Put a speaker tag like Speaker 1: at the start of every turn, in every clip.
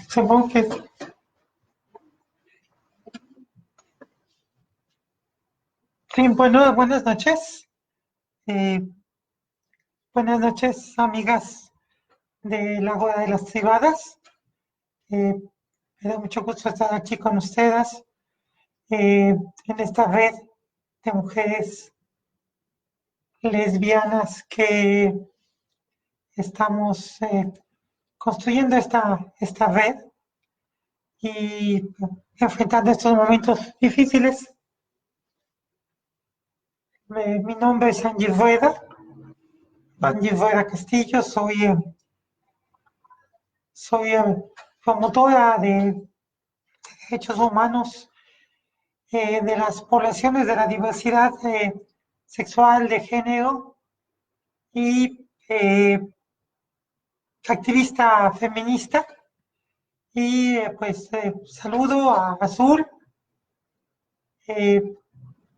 Speaker 1: Supongo que sí. Bueno, buenas noches. Eh, Buenas noches, amigas de la Hora de las Cibadas. Eh, Me da mucho gusto estar aquí con ustedes en esta red de mujeres lesbianas que estamos construyendo esta red y enfrentando estos momentos difíciles. Mi nombre es Angie Rueda Castillo. Soy promotora de derechos humanos de las poblaciones de la diversidad sexual, de género y activista feminista. Y saludo a Azul. eh,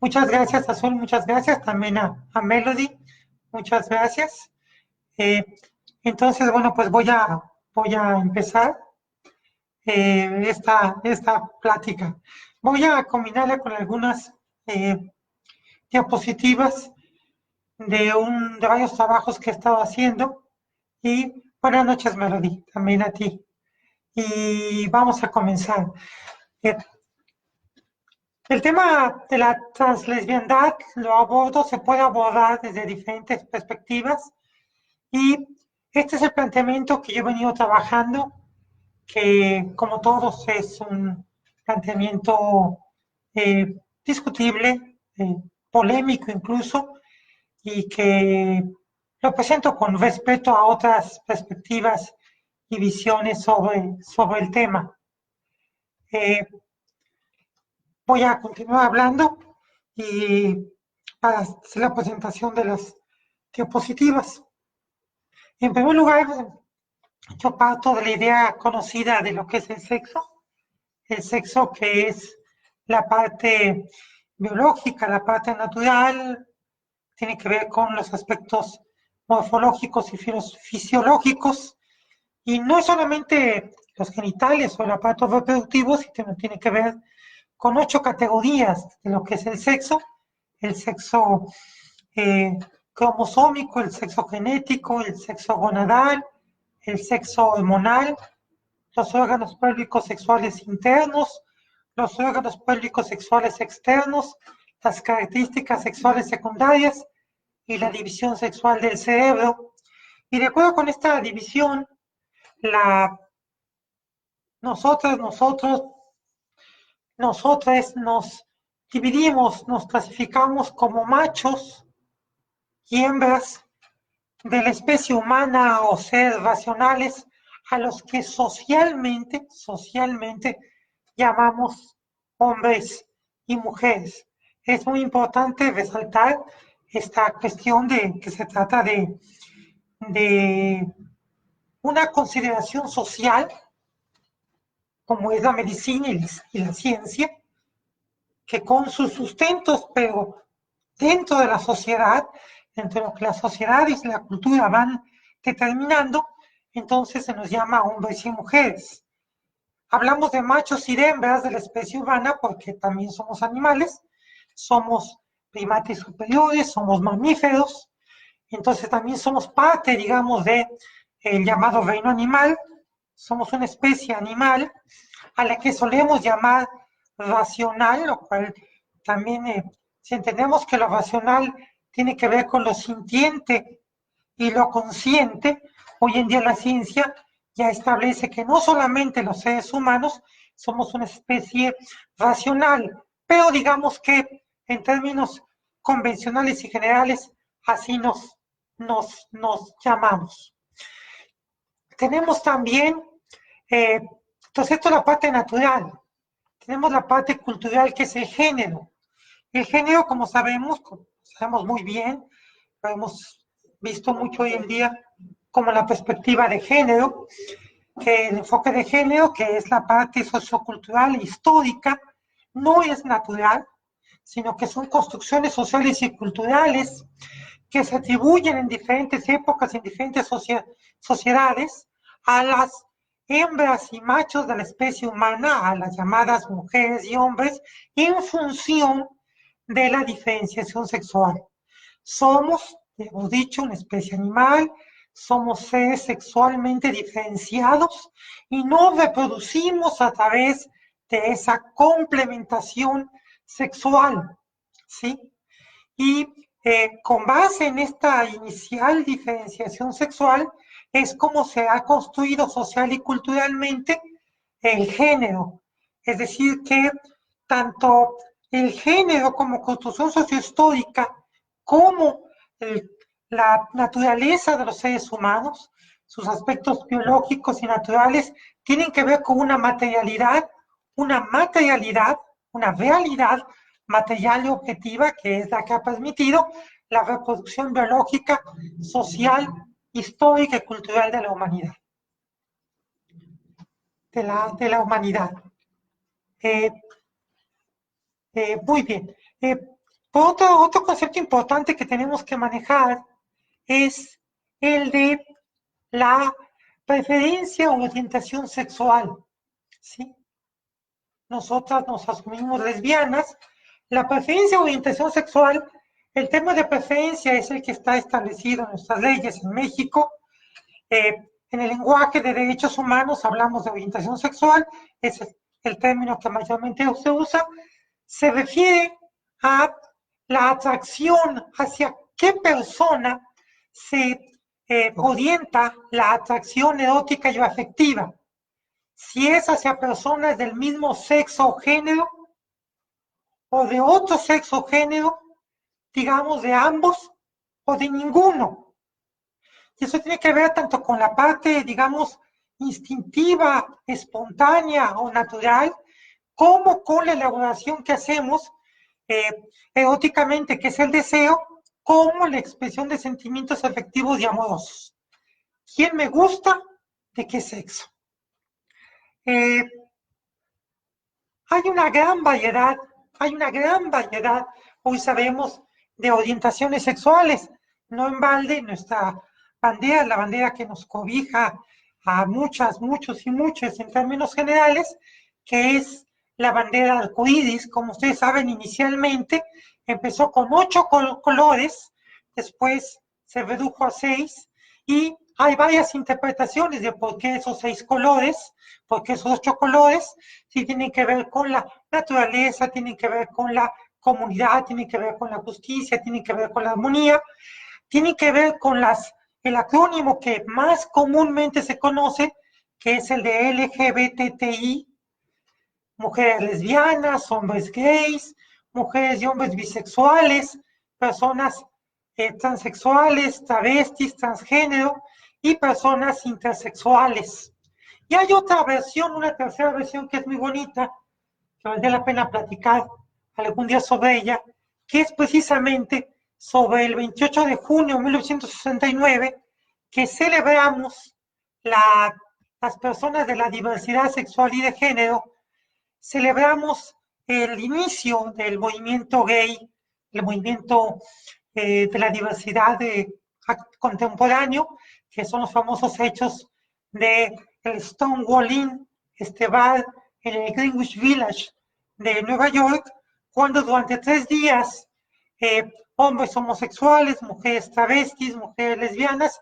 Speaker 1: Muchas gracias, Azul, muchas gracias. También a Melody, muchas gracias. Eh, entonces, bueno, pues voy a empezar esta plática. Voy a combinarla con algunas eh, diapositivas de varios trabajos que he estado haciendo. Y buenas noches, Melody, también a ti. Y vamos a comenzar. Eh, El tema de la translesbiandad lo abordo, se puede abordar desde diferentes perspectivas. Y este es el planteamiento que yo he venido trabajando, que como todos es un planteamiento discutible, polémico incluso, y que lo presento con respeto a otras perspectivas y visiones sobre el tema. Eh, Voy a continuar hablando y para hacer la presentación de las diapositivas. En primer lugar, yo parto de la idea conocida de lo que es el sexo que es la parte biológica, la parte natural, tiene que ver con los aspectos morfológicos y fisiológicos, y no es solamente los genitales o el aparato reproductivo, sino tiene que ver con 8 categorías de lo que es el sexo cromosómico, el sexo genético, el sexo gonadal, el sexo hormonal, los órganos pélvicos sexuales internos, los órganos pélvicos sexuales externos, las características sexuales secundarias y la división sexual del cerebro. Y de acuerdo con esta división, la, nosotros, nosotras nos dividimos, nos clasificamos como machos y hembras de la especie humana o seres racionales a los que socialmente llamamos hombres y mujeres. Es muy importante resaltar esta cuestión de que se trata de una consideración social, como es la medicina y la ciencia, que con sus sustentos, pero dentro de la sociedad, dentro de lo que la sociedad y la cultura van determinando, entonces se nos llama hombres y mujeres. Hablamos de machos y de hembras de la especie humana porque también somos animales, somos primates superiores, somos mamíferos, entonces también somos parte, digamos, de el llamado reino animal, somos una especie animal a la que solemos llamar racional, lo cual también, si entendemos que lo racional tiene que ver con lo sintiente y lo consciente, hoy en día la ciencia ya establece que no solamente los seres humanos somos una especie racional, pero digamos que en términos convencionales y generales así nos llamamos. Tenemos también, entonces esto es la parte natural, tenemos la parte cultural que es el género. El género, como sabemos muy bien, lo hemos visto mucho hoy en día como la perspectiva de género, que el enfoque de género, que es la parte sociocultural e histórica, no es natural, sino que son construcciones sociales y culturales que se atribuyen en diferentes épocas, en diferentes sociedades, a las hembras y machos de la especie humana a las llamadas mujeres y hombres en función de la diferenciación sexual. Somos, hemos dicho, una especie animal, somos seres sexualmente diferenciados y nos reproducimos a través de esa complementación sexual, ¿sí? Y con base en esta inicial diferenciación sexual es como se ha construido social y culturalmente el género. Es decir, que tanto el género como construcción sociohistórica, como la naturaleza de los seres humanos, sus aspectos biológicos y naturales, tienen que ver con una materialidad, una realidad material y objetiva, que es la que ha permitido la reproducción biológica, social, histórica y cultural de la humanidad. De la humanidad. Muy bien. Otro concepto importante que tenemos que manejar es el de la preferencia o orientación sexual, ¿sí? Nosotras nos asumimos lesbianas. La preferencia o orientación sexual, el tema de preferencia es el que está establecido en nuestras leyes en México. En el lenguaje de derechos humanos hablamos de orientación sexual, es el término que mayormente se usa. Se refiere a la atracción hacia qué persona se orienta la atracción erótica y afectiva. Si es hacia personas del mismo sexo o género, o de otro sexo o género, digamos de ambos, o de ninguno. Y eso tiene que ver tanto con la parte, digamos, instintiva, espontánea o natural, como con la elaboración que hacemos eróticamente, que es el deseo, como la expresión de sentimientos afectivos y amorosos. ¿Quién me gusta? ¿De qué sexo? Hay una gran variedad, hoy sabemos, de orientaciones sexuales. No en balde, nuestra bandera, la bandera que nos cobija a muchas, muchos y muchos en términos generales, que es la bandera arcoíris. Como ustedes saben, inicialmente empezó con 8 colores, después se redujo a 6, y hay varias interpretaciones de por qué esos 6 colores, por qué esos 8 colores. Sí, tienen que ver con la naturaleza, tienen que ver con la comunidad, tienen que ver con la justicia, tienen que ver con la armonía, tienen que ver con el acrónimo que más comúnmente se conoce, que es el de LGBTI, mujeres lesbianas, hombres gays, mujeres y hombres bisexuales, personas transexuales, travestis, transgénero y personas intersexuales. Y hay otra versión, una tercera versión que es muy bonita, que valdría la pena platicar algún día sobre ella, que es precisamente sobre el 28 de junio de 1969, que celebramos las personas de la diversidad sexual y de género, celebramos el inicio del movimiento gay, el movimiento de la diversidad contemporáneo, que son los famosos hechos de el Stonewall Inn, este bar en el Greenwich Village de Nueva York, cuando durante 3 días hombres homosexuales, mujeres travestis, mujeres lesbianas,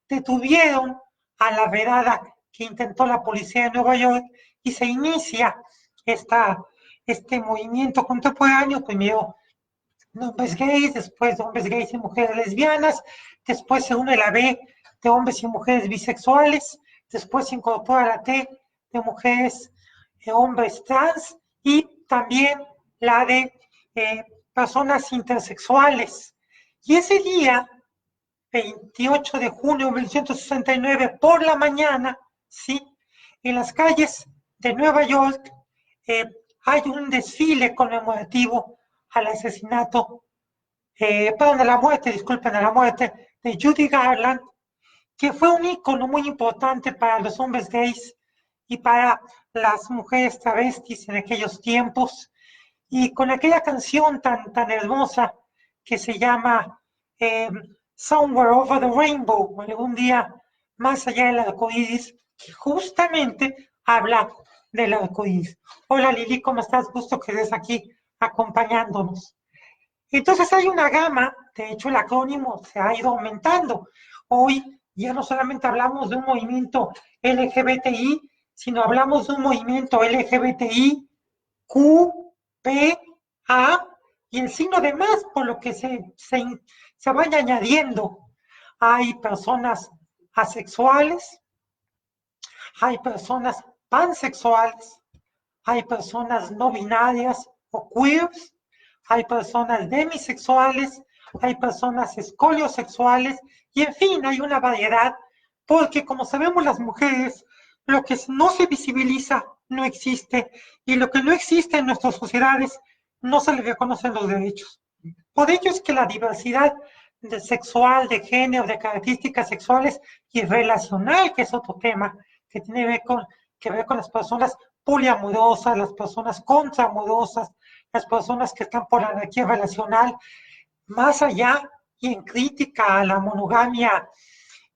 Speaker 1: detuvieron a la redada que intentó la policía de Nueva York, y se inicia este movimiento contemporáneo, primero de hombres gays, después de hombres gays y mujeres lesbianas, después se une la B de hombres y mujeres bisexuales, después se incorpora la T de mujeres y hombres trans, y también la de personas intersexuales. Y ese día, 28 de junio de 1969, por la mañana, ¿sí?, en las calles de Nueva York hay un desfile conmemorativo al asesinato, perdón, a la muerte, disculpen, a la muerte de Judy Garland, que fue un ícono muy importante para los hombres gays y para las mujeres travestis en aquellos tiempos, y con aquella canción tan hermosa que se llama Somewhere Over the Rainbow, algún día más allá del arco iris, que justamente habla del arco iris. Hola Lili, ¿cómo estás? Gusto que estés aquí acompañándonos. Entonces hay una gama, de hecho el acrónimo se ha ido aumentando. Hoy ya no solamente hablamos de un movimiento LGBTI, sino hablamos de un movimiento LGBTI, Q, P, A y el signo de más, por lo que se vaya añadiendo. Hay personas asexuales, hay personas pansexuales, hay personas no binarias o queers, hay personas demisexuales, hay personas escoliosexuales y en fin, hay una variedad porque como sabemos las mujeres, lo que no se visibiliza no existe y lo que no existe en nuestras sociedades no se le reconocen los derechos. Por ello es que la diversidad de sexual, de género, de características sexuales y relacional, que es otro tema que tiene que ver con las personas poliamorosas, las personas contraamorosas, las personas que están por la anarquía relacional, más allá y en crítica a la monogamia,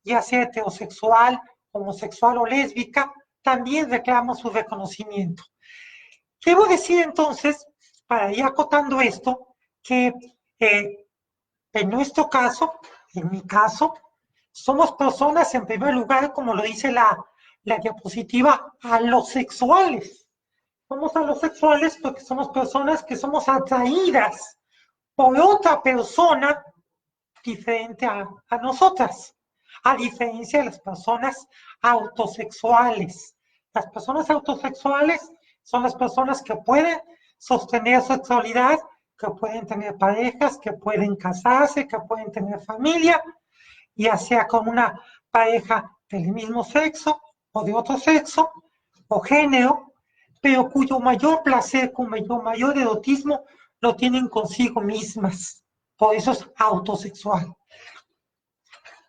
Speaker 1: ya sea heterosexual, homosexual o lésbica, también reclama su reconocimiento. Debo decir entonces, para ir acotando esto, que en nuestro caso, en mi caso, somos personas, en primer lugar, como lo dice la diapositiva, alosexuales. Somos alosexuales porque somos personas que somos atraídas por otra persona diferente a nosotras, a diferencia de las personas autosexuales. Las personas autosexuales son las personas que pueden sostener sexualidad, que pueden tener parejas, que pueden casarse, que pueden tener familia, ya sea con una pareja del mismo sexo o de otro sexo o género, pero cuyo mayor placer, cuyo mayor erotismo lo tienen consigo mismas. Por eso es autosexual.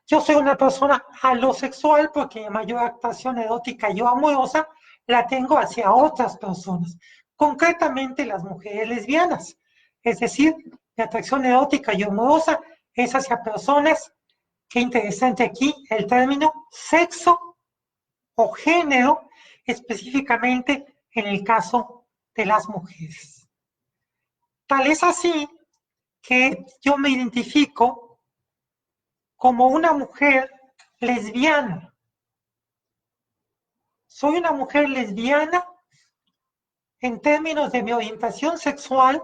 Speaker 1: Yo soy una persona alosexual porque mi mayor actuación erótica y amorosa la tengo hacia otras personas, concretamente las mujeres lesbianas. Es decir, mi atracción erótica y amorosa es hacia personas, qué interesante aquí el término sexo o género, específicamente en el caso de las mujeres. Tal es así que yo me identifico como una mujer lesbiana. Soy una mujer lesbiana en términos de mi orientación sexual,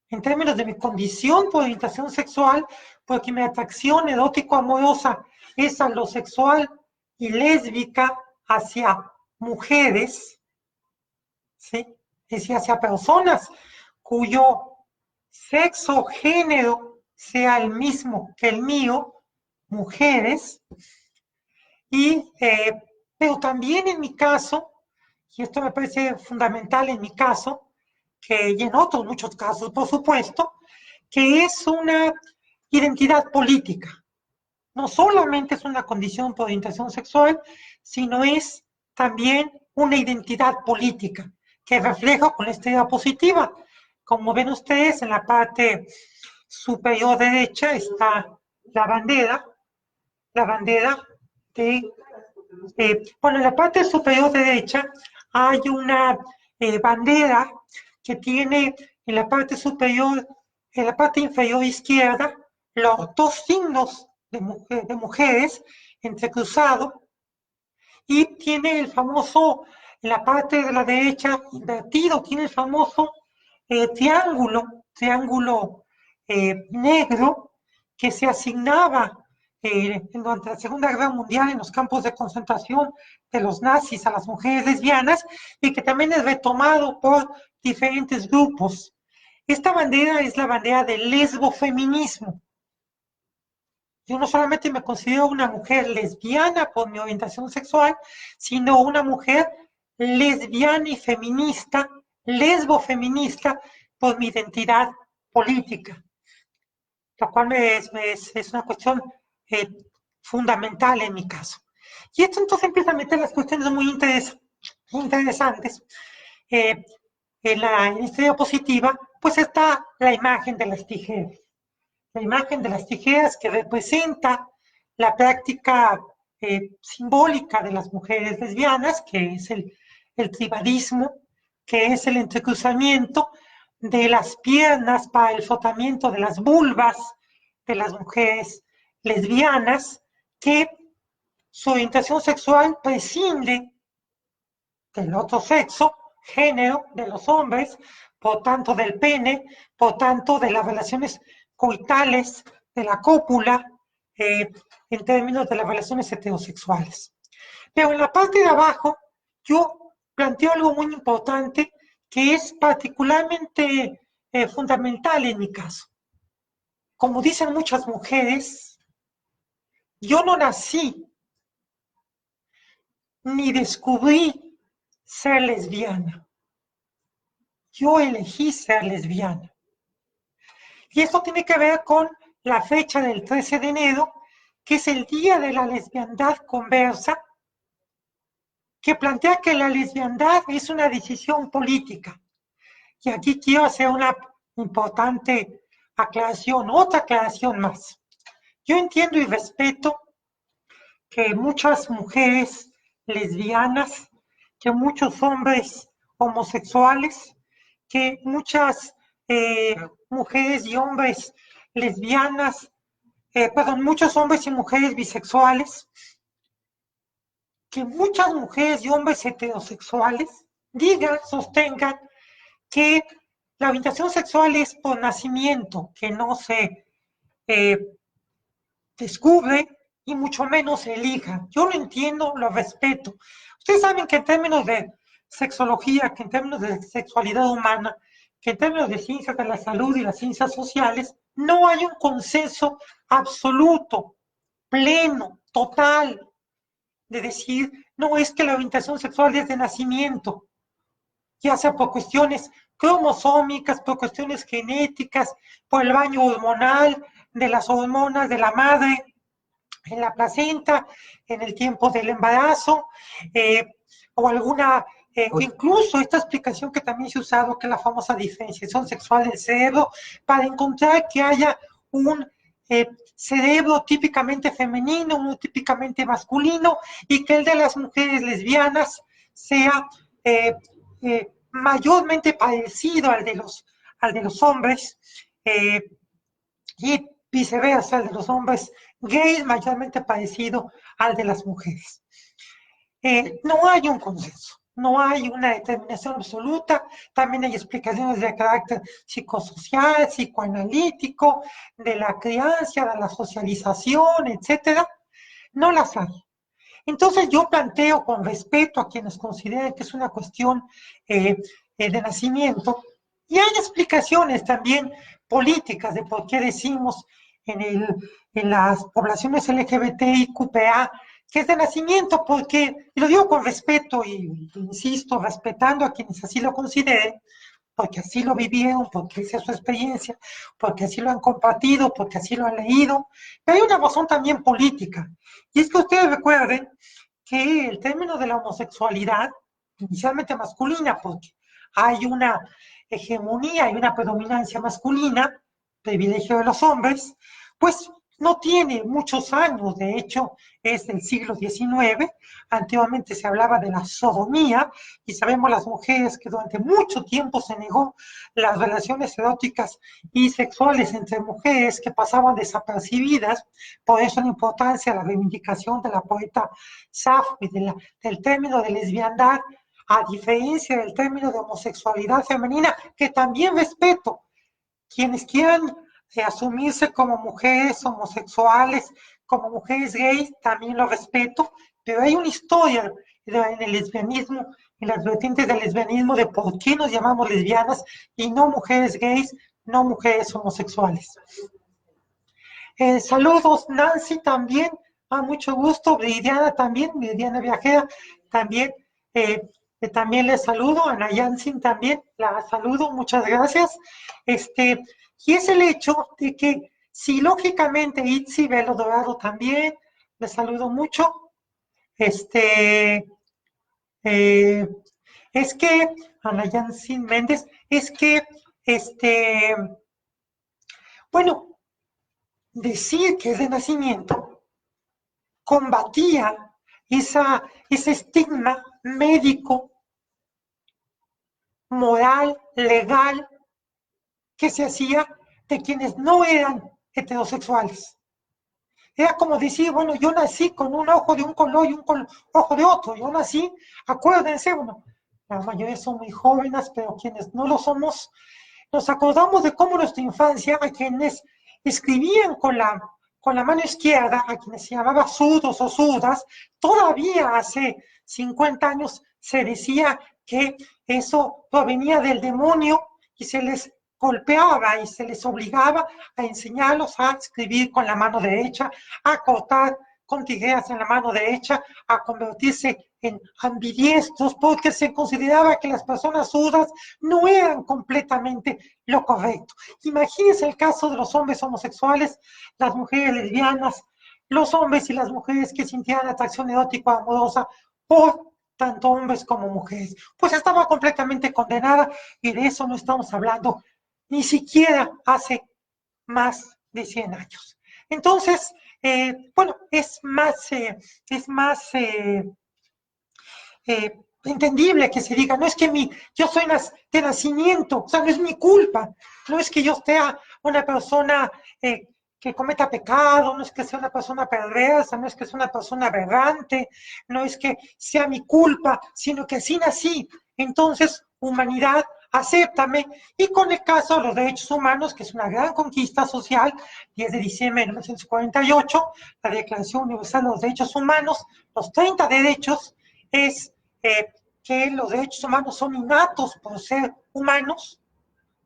Speaker 1: en términos de mi condición por orientación sexual, porque mi atracción erótico-amorosa es a lo sexual y lésbica hacia mujeres, ¿sí? Es decir, hacia personas cuyo sexo o género sea el mismo que el mío, mujeres, y, pero también en mi caso, y esto me parece fundamental en mi caso, y en otros muchos casos, por supuesto, que es una identidad política. No solamente es una condición por orientación sexual, sino es también una identidad política que refleja con esta idea positiva. Como ven ustedes, en la parte superior derecha está la bandera de, bueno, en la parte superior derecha hay una bandera que tiene en la parte superior, en la parte inferior izquierda, los dos signos de mujeres entrecruzado y tiene el famoso, en la parte de la derecha invertido, tiene el famoso triángulo negro que se asignaba durante la Segunda Guerra Mundial en los campos de concentración de los nazis a las mujeres lesbianas y que también es retomado por diferentes grupos. Esta bandera es la bandera del lesbofeminismo. Yo no solamente me considero una mujer lesbiana por mi orientación sexual, sino una mujer lesbiana y feminista, lesbofeminista por mi identidad política, lo cual es una cuestión eh, fundamental en mi caso. Y esto entonces empieza a meter las cuestiones muy interesantes. Eh, en esta diapositiva, pues está la imagen de las tijeras. La imagen de las tijeras que representa la práctica simbólica de las mujeres lesbianas, que es el tribadismo, que es el entrecruzamiento de las piernas para el frotamiento de las vulvas de las mujeres lesbianas, que su orientación sexual prescinde del otro sexo, género de los hombres, por tanto del pene, por tanto de las relaciones coitales, de la cópula, en términos de las relaciones heterosexuales. Pero en la parte de abajo, yo planteo algo muy importante que es particularmente fundamental en mi caso. Como dicen muchas mujeres, yo no nací ni descubrí ser lesbiana. Yo elegí ser lesbiana. Y esto tiene que ver con la fecha del 13 de enero, que es el Día de la Lesbiandad Conversa, que plantea que la lesbiandad es una decisión política. Y aquí quiero hacer una importante aclaración, otra aclaración más. Yo entiendo y respeto que muchas mujeres lesbianas, que muchos hombres homosexuales, que muchas mujeres y hombres lesbianas, perdón, muchos hombres y mujeres bisexuales, que muchas mujeres y hombres heterosexuales digan, sostengan que la orientación sexual es por nacimiento, que no se eh, descubre y mucho menos se elija. Yo lo entiendo, lo respeto. Ustedes saben que en términos de sexología, que en términos de sexualidad humana, que en términos de ciencias de la salud y las ciencias sociales, no hay un consenso absoluto, pleno, total, de decir, no es que la orientación sexual es de nacimiento, ya sea por cuestiones cromosómicas, por cuestiones genéticas, por el baño hormonal, de las hormonas de la madre, en la placenta, en el tiempo del embarazo, o alguna, o incluso esta explicación que también se ha usado, que es la famosa diferenciación sexual del cerebro, para encontrar que haya un cerebro típicamente femenino, uno típicamente masculino, y que el de las mujeres lesbianas sea mayormente parecido al de los hombres, y viceversa, el de los hombres gays mayormente parecido al de las mujeres. No hay un consenso, no hay una determinación absoluta, también hay explicaciones de carácter psicosocial, psicoanalítico, de la crianza, de la socialización, etcétera, no las hay. Entonces yo planteo con respeto a quienes consideren que es una cuestión de nacimiento, y hay explicaciones también políticas de por qué decimos en las poblaciones LGBTIQPA que es de nacimiento, porque, y lo digo con respeto y insisto, respetando a quienes así lo consideren, porque así lo vivieron, porque esa es su experiencia, porque así lo han compartido, porque así lo han leído, pero hay una razón también política, y es que ustedes recuerden que el término de la homosexualidad, inicialmente masculina, porque hay una hegemonía y una predominancia masculina, privilegio de los hombres, pues no tiene muchos años, de hecho es del siglo XIX, antiguamente se hablaba de la sodomía, y sabemos las mujeres que durante mucho tiempo se negó las relaciones eróticas y sexuales entre mujeres que pasaban desapercibidas, por eso la importancia de la reivindicación de la poeta Safo y del término de lesbiandad, a diferencia del término de homosexualidad femenina, que también respeto. Quienes quieran asumirse como mujeres homosexuales, como mujeres gays, también lo respeto, pero hay una historia en el lesbianismo, en las vertientes del lesbianismo, de por qué nos llamamos lesbianas y no mujeres gays, no mujeres homosexuales. Saludos, Nancy también, mucho gusto, Viridiana también, Viridiana Viajera también, también les saludo, Ana Yansin también, la saludo, muchas gracias. Y es el hecho de que si lógicamente Itzi Velo Dorado también, les saludo mucho, eh, es que, Ana Yansin Méndez, es que, bueno, decir que es de nacimiento combatía ese estigma médico, moral, legal, que se hacía de quienes no eran heterosexuales. Era como decir, bueno, yo nací con un ojo de un color y un ojo de otro. Yo nací, acuérdense, bueno, la mayoría son muy jóvenes, pero quienes no lo somos, nos acordamos de cómo nuestra infancia, a quienes escribían con la mano izquierda, a quienes se llamaba zurdos o zurdas, todavía hace 50 años se decía que eso provenía del demonio y se les golpeaba y se les obligaba a enseñarlos a escribir con la mano derecha, a cortar con tijeras en la mano derecha, a convertirse en ambidiestros, porque se consideraba que las personas zurdas no eran completamente lo correcto. Imagínense el caso de los hombres homosexuales, las mujeres lesbianas, los hombres y las mujeres que sintieran atracción erótica o amorosa por tanto hombres como mujeres. Pues estaba completamente condenada y de eso no estamos hablando ni siquiera hace más de 100 años. Entonces, bueno, es más entendible que se diga, no es que yo soy de nacimiento, o sea, no es mi culpa, no es que yo sea una persona que cometa pecado, no es que sea una persona perversa, no es que sea una persona aberrante, no es que sea mi culpa, sino que así nací. Entonces, humanidad, acéptame. Y con el caso de los derechos humanos, que es una gran conquista social, 10 de diciembre de 1948, la Declaración Universal de los Derechos Humanos, los 30 derechos, es que los derechos humanos son innatos por ser humanos,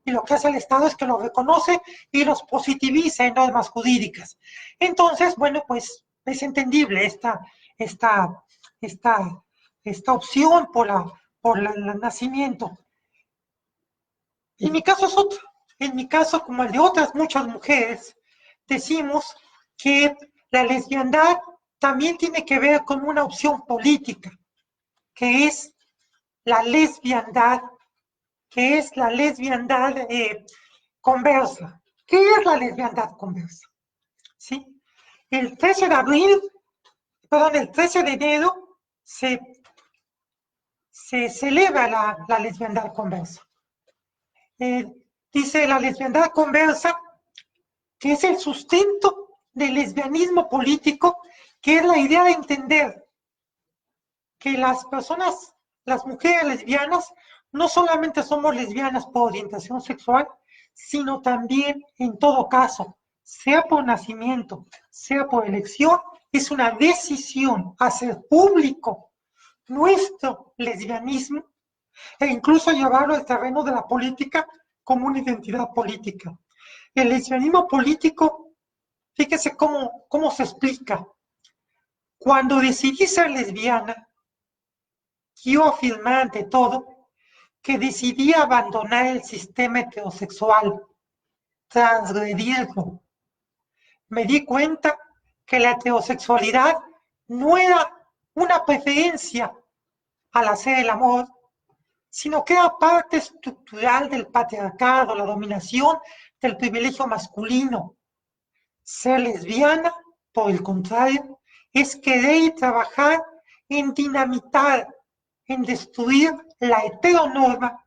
Speaker 1: y lo que hace el Estado es que los reconoce y los positiviza en normas jurídicas. Entonces, bueno, pues es entendible esta, esta, esta opción por el nacimiento. En mi caso es otro. En mi caso, como el de otras muchas mujeres, decimos que la lesbiandad también tiene que ver con una opción política, que es la lesbiandad, conversa. ¿Qué es la lesbiandad conversa? ¿Sí? El 13 de abril, perdón, el 13 de enero se celebra la lesbiandad conversa. Dice la lesbiandad conversa que es el sustento del lesbianismo político, que es la idea de entender que las personas, las mujeres lesbianas, no solamente somos lesbianas por orientación sexual, sino también, en todo caso, sea por nacimiento, sea por elección, es una decisión hacer público nuestro lesbianismo e incluso llevarlo al terreno de la política como una identidad política. El lesbianismo político, fíjese cómo se explica. Cuando decidí ser lesbiana, yo afirmé ante todo que decidí abandonar el sistema heterosexual, transgredirlo. Me di cuenta que la heterosexualidad no era una preferencia al hacer el amor, sino que era parte estructural del patriarcado, la dominación del privilegio masculino. Ser lesbiana, por el contrario, es querer y trabajar en dinamitar, en destruir la heteronorma,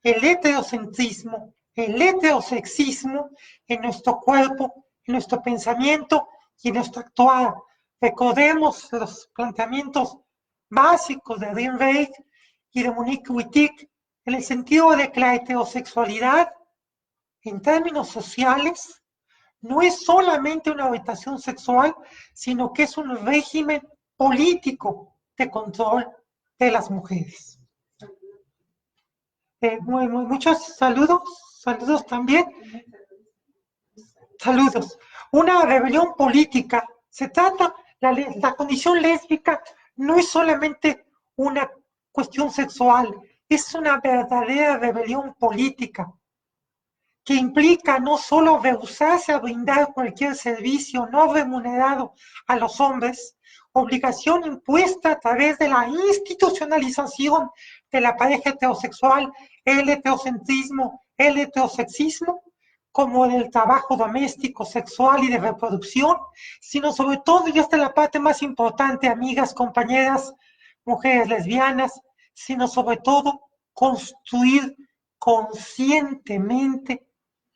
Speaker 1: el heterocentrismo, el heterosexismo en nuestro cuerpo, en nuestro pensamiento y en nuestro actuar. Recordemos los planteamientos básicos de Ayn Rand y de Monique Wittig en el sentido de que la heterosexualidad, en términos sociales, no es solamente una orientación sexual, sino que es un régimen político de control de las mujeres. Muchos saludos también. Saludos. Una rebelión política. Se trata, la condición lésbica no es solamente una cuestión sexual, es una verdadera rebelión política que implica no solo rehusarse a brindar cualquier servicio no remunerado a los hombres, obligación impuesta a través de la institucionalización de la pareja heterosexual, el heterocentrismo, el heterosexismo, como del trabajo doméstico, sexual y de reproducción, sino sobre todo, y esta es la parte más importante, amigas, compañeras, mujeres lesbianas, sino sobre todo construir conscientemente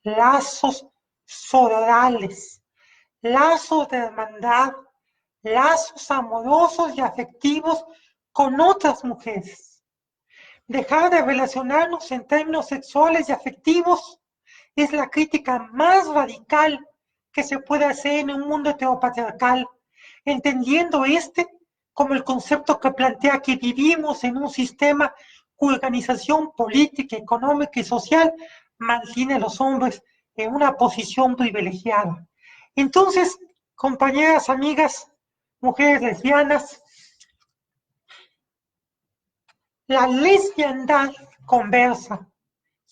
Speaker 1: lazos sororales, lazos de hermandad, lazos amorosos y afectivos con otras mujeres. Dejar de relacionarnos en términos sexuales y afectivos es la crítica más radical que se puede hacer en un mundo heteropatriarcal, entendiendo como el concepto que plantea que vivimos en un sistema cuya organización política, económica y social mantiene a los hombres en una posición privilegiada. Entonces, compañeras, amigas, mujeres lesbianas, la lesbiandad conversa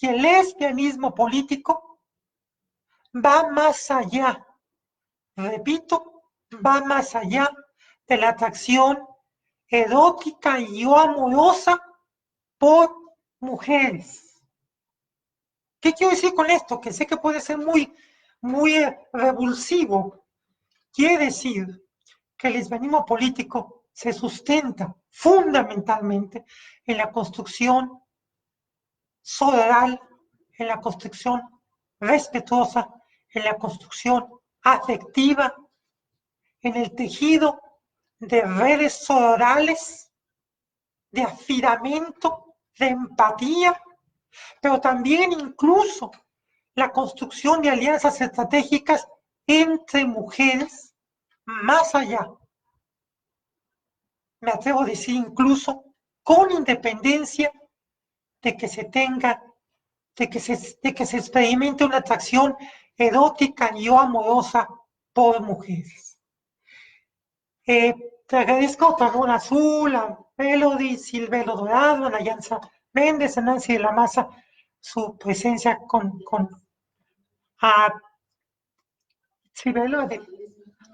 Speaker 1: y el lesbianismo político va más allá, repito, va más allá de la atracción erótica y o amorosa por mujeres. ¿Qué quiero decir con esto? Que sé que puede ser muy revulsivo. Quiere decir que el lesbianismo político se sustenta fundamentalmente en la construcción sororal, en la construcción respetuosa, en la construcción afectiva, en el tejido de redes sororales, de afilamento, de empatía, pero también incluso la construcción de alianzas estratégicas entre mujeres más allá. Me atrevo a decir incluso con independencia de que se tenga, de que se experimente una atracción erótica y o amorosa por mujeres. Te agradezco a Dragón Azul, a Melody, Silvelo Dorado, a Nayanza Méndez, a Nancy de la Maza, su presencia a Silvelo,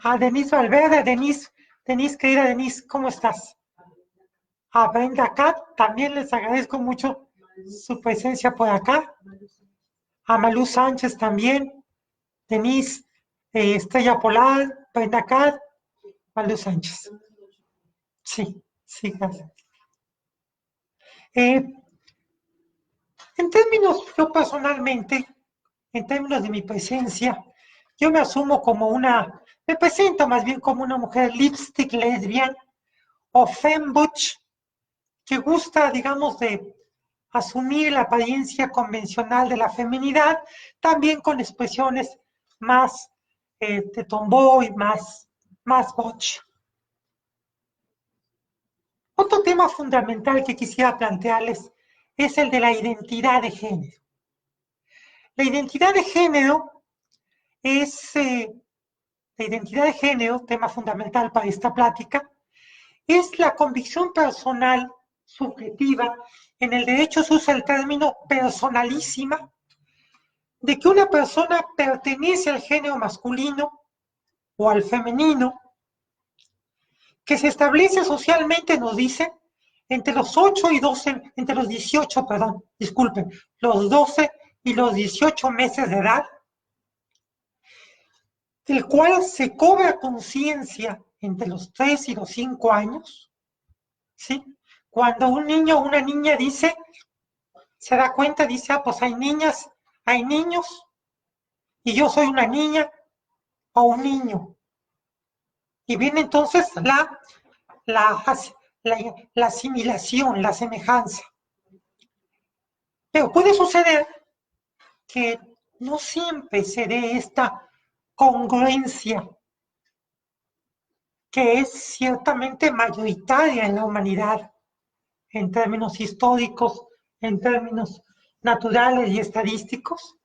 Speaker 1: a Denise Valverde, Denise, querida Denise, ¿cómo estás? A Brenda Cat, también les agradezco mucho su presencia por acá. A Malú Sánchez también, Denise, Estrella Polar, Brenda Cat, Malú Sánchez. Sí, sí, gracias. En términos, yo personalmente, en términos de mi presencia, yo me asumo me presento más bien como una mujer lipstick lesbian o fembutch que gusta, digamos, de asumir la apariencia convencional de la feminidad, también con expresiones más de tomboy, más butch. Otro tema fundamental que quisiera plantearles es el de la identidad de género. La identidad de género tema fundamental para esta plática, es la convicción personal subjetiva, en el derecho se usa el término personalísima, de que una persona pertenece al género masculino o al femenino, que se establece socialmente, nos dice, entre los 8 y 12, entre los 18, perdón, disculpen, los 12 y los 18 meses de edad, del cual se cobra conciencia entre los 3 y los 5 años, ¿sí? Cuando un niño o una niña se da cuenta, dice, pues hay niñas, hay niños, y yo soy una niña o un niño. Y viene entonces la asimilación, la semejanza. Pero puede suceder que no siempre se dé esta congruencia que es ciertamente mayoritaria en la humanidad, en términos históricos, en términos naturales y estadísticos,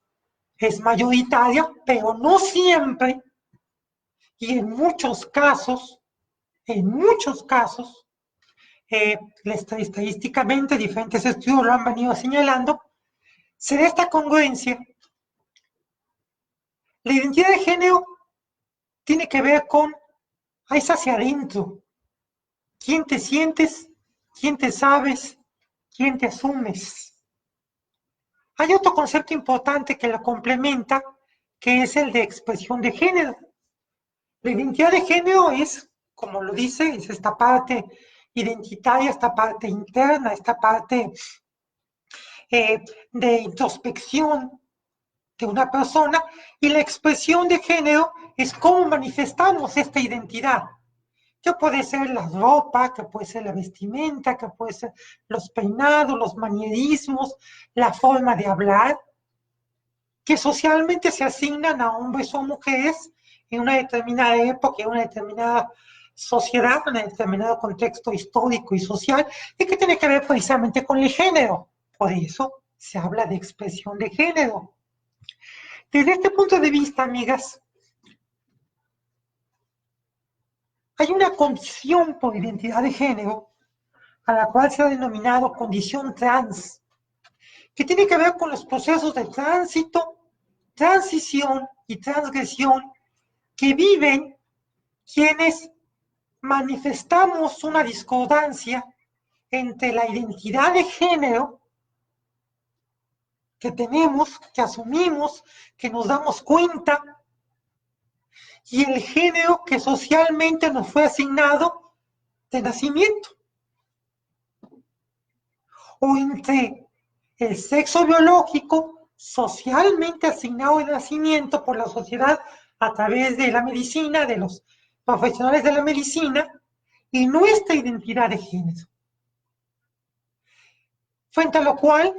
Speaker 1: es mayoritaria, pero no siempre, y en muchos casos, estadísticamente diferentes estudios lo han venido señalando, se da esta congruencia. La identidad de género tiene que ver con, es hacia adentro, quién te sientes, quién te sabes, quién te asumes. Hay otro concepto importante que lo complementa, que es el de expresión de género. La identidad de género es, como lo dice, es esta parte identitaria, esta parte interna, esta parte de introspección de una persona, y la expresión de género es cómo manifestamos esta identidad. Que puede ser la ropa, que puede ser la vestimenta, que puede ser los peinados, los manierismos, la forma de hablar, que socialmente se asignan a hombres o mujeres en una determinada época, en una determinada sociedad, en un determinado contexto histórico y social, y que tiene que ver precisamente con el género. Por eso se habla de expresión de género. Desde este punto de vista, amigas, hay una condición por identidad de género a la cual se ha denominado condición trans, que tiene que ver con los procesos de tránsito, transición y transgresión que viven quienes manifestamos una discordancia entre la identidad de género que tenemos, que asumimos, que nos damos cuenta, y el género que socialmente nos fue asignado de nacimiento, o entre el sexo biológico socialmente asignado de nacimiento por la sociedad a través de la medicina, de los profesionales de la medicina, y nuestra identidad de género. Frente a lo cual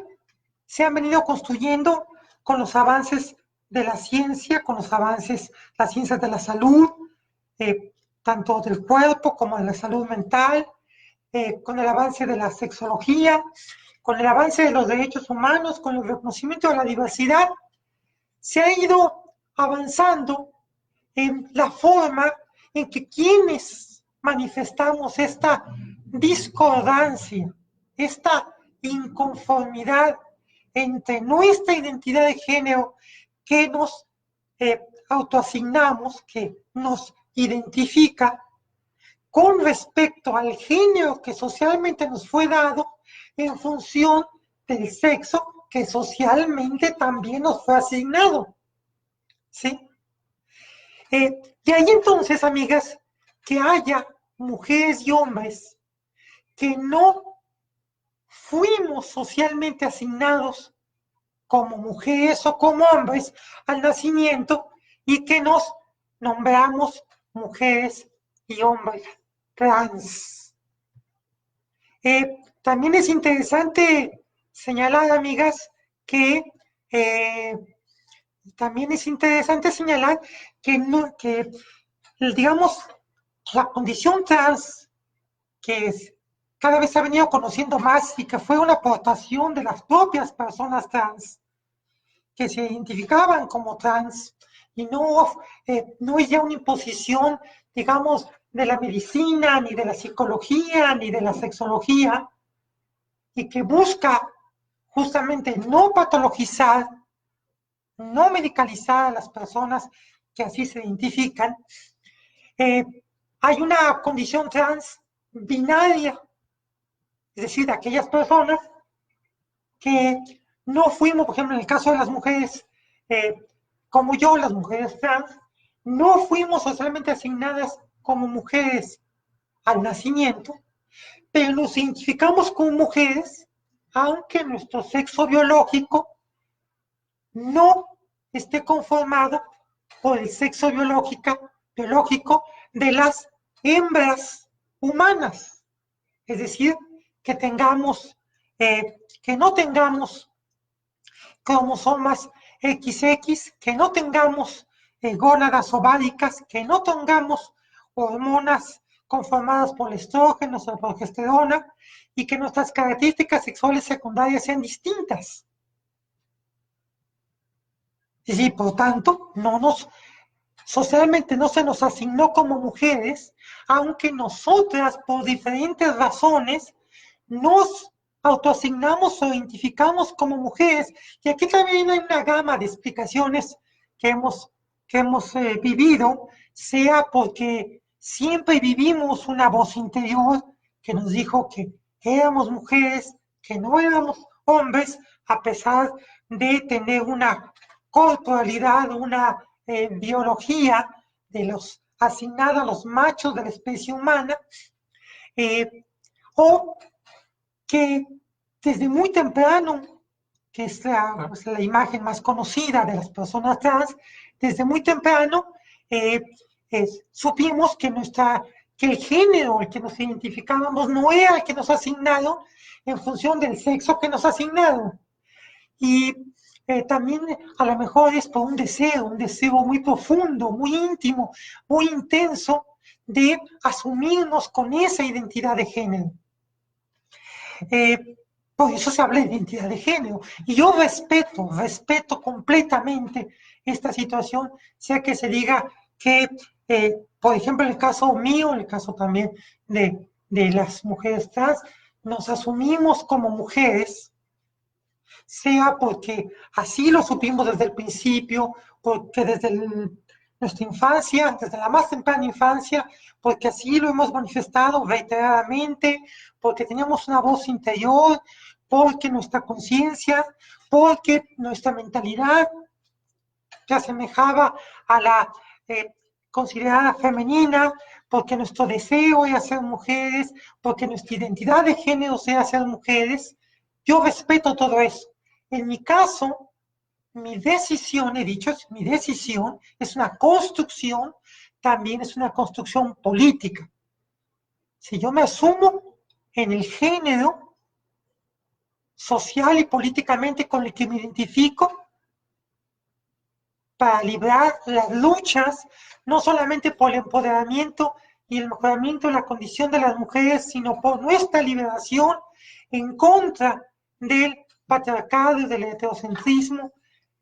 Speaker 1: se han venido construyendo con los avances de la ciencia, con los avances, las ciencias de la salud, tanto del cuerpo como de la salud mental, con el avance de la sexología, con el avance de los derechos humanos, con el reconocimiento de la diversidad, se ha ido avanzando en la forma en que quienes manifestamos esta discordancia, esta inconformidad entre nuestra identidad de género que nos autoasignamos, que nos identifica, con respecto al género que socialmente nos fue dado en función del sexo que socialmente también nos fue asignado. ¿Sí? De ahí entonces, amigas, que haya mujeres y hombres que no fuimos socialmente asignados como mujeres o como hombres al nacimiento y que nos nombramos mujeres y hombres trans. También es interesante señalar, amigas, que también es interesante señalar que, no, que digamos, la condición trans, que es, cada vez se ha venido conociendo más y que fue una aportación de las propias personas trans, que se identificaban como trans, y no es ya una imposición, digamos, de la medicina, ni de la psicología, ni de la sexología, y que busca justamente no patologizar, no medicalizar a las personas que así se identifican. Hay una condición trans binaria, es decir, de aquellas personas que no fuimos, por ejemplo, en el caso de las mujeres, como yo, las mujeres trans, no fuimos socialmente asignadas como mujeres al nacimiento, pero nos identificamos como mujeres, aunque nuestro sexo biológico no esté conformado por el sexo biológico de las hembras humanas. Es decir, que tengamos, que no tengamos cromosomas XX, que no tengamos gónadas ováricas, que no tengamos hormonas conformadas por estrógenos o progesterona, y que nuestras características sexuales secundarias sean distintas. Y por tanto, socialmente no se nos asignó como mujeres, aunque nosotras, por diferentes razones, nos autoasignamos o identificamos como mujeres. Y aquí también hay una gama de explicaciones que hemos vivido, sea porque siempre vivimos una voz interior que nos dijo que éramos mujeres, que no éramos hombres, a pesar de tener una corporalidad, una biología de los asignada a los machos de la especie humana, o que desde muy temprano, que es la imagen más conocida de las personas trans, desde muy temprano supimos que el género al que nos identificábamos no era el que nos asignaron en función del sexo que nos asignaron. Y también a lo mejor es por un deseo muy profundo, muy íntimo, muy intenso de asumirnos con esa identidad de género. Por eso se habla de identidad de género. Y yo respeto completamente esta situación, sea que se diga que, por ejemplo, en el caso mío, en el caso también de las mujeres trans, nos asumimos como mujeres, sea porque así lo supimos desde el principio, porque desde nuestra infancia, desde la más temprana infancia, porque así lo hemos manifestado reiteradamente, porque teníamos una voz interior, porque nuestra conciencia, porque nuestra mentalidad se asemejaba a la considerada femenina, porque nuestro deseo era ser mujeres, porque nuestra identidad de género era ser mujeres. Yo respeto todo eso. En mi caso, mi decisión, he dicho, mi decisión es una construcción, también es una construcción política. Si yo me asumo en el género social y políticamente con el que me identifico, para librar las luchas, no solamente por el empoderamiento y el mejoramiento de la condición de las mujeres, sino por nuestra liberación en contra del patriarcado y del heterocentrismo,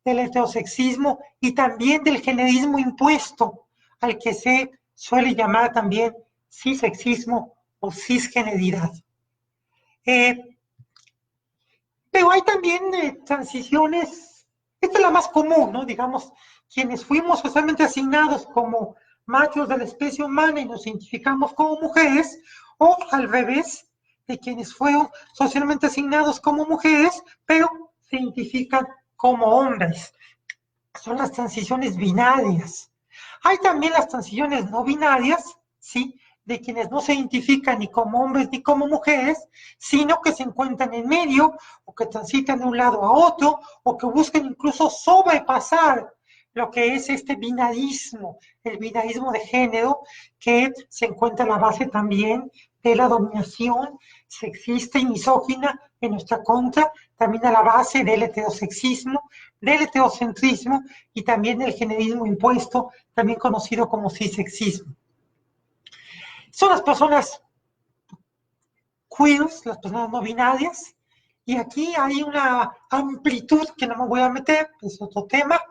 Speaker 1: del heterosexismo y también del generismo impuesto, al que se suele llamar también cisexismo o cisgeneridad. Pero hay también transiciones, esta es la más común, ¿no? Digamos, quienes fuimos socialmente asignados como machos de la especie humana y nos identificamos como mujeres, o al revés, de quienes fueron socialmente asignados como mujeres, pero se identifican como hombres. Son las transiciones binarias. Hay también las transiciones no binarias, ¿sí? De quienes no se identifican ni como hombres ni como mujeres, sino que se encuentran en medio o que transitan de un lado a otro o que buscan incluso sobrepasar lo que es este binarismo, el binarismo de género, que se encuentra a la base también de la dominación sexista y misógina en nuestra contra, también a la base del heterosexismo, del heterocentrismo y también del generismo impuesto, también conocido como cisexismo. Son las personas queers, las personas no binarias, y aquí hay una amplitud que no me voy a meter, es otro tema,